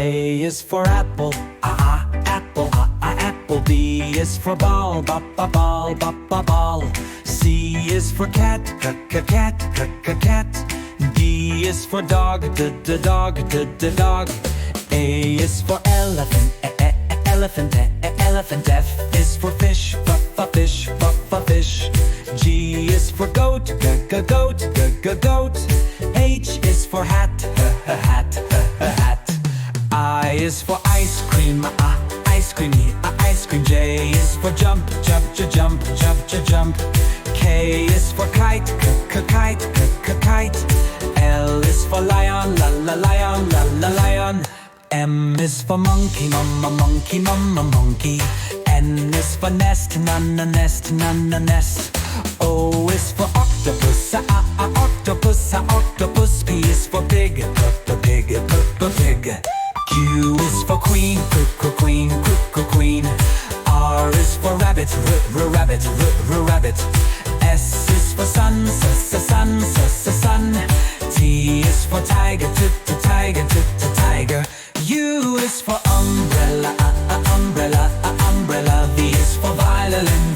A is for apple, apple, apple. B is for ball, ball, ball. C is for cat, cat. D is for dog, dog. A is for elephant, elephant. F is for fish, fish. G is for goat, goat. H is for hat, hat. I is for ice cream, ice cream. J is for jump, jump. K is for kite, kite. L is for lion, lion. M is for monkey, monkey. N is for nest, nest. O is for octopus, octopus. P is for pig, pig. Q is for queen, queen. R is for rabbit, rabbit. S is for sun, sun. T is for tiger, tiger. U is for umbrella, umbrella. V is for violin,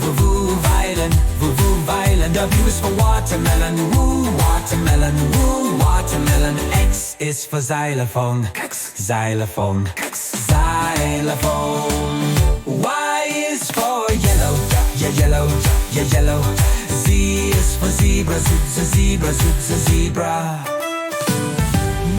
violin. W is for watermelon, watermelon. X is for xylophone, xylophone. Y is for yellow, yellow. Z is for zebra, zebra.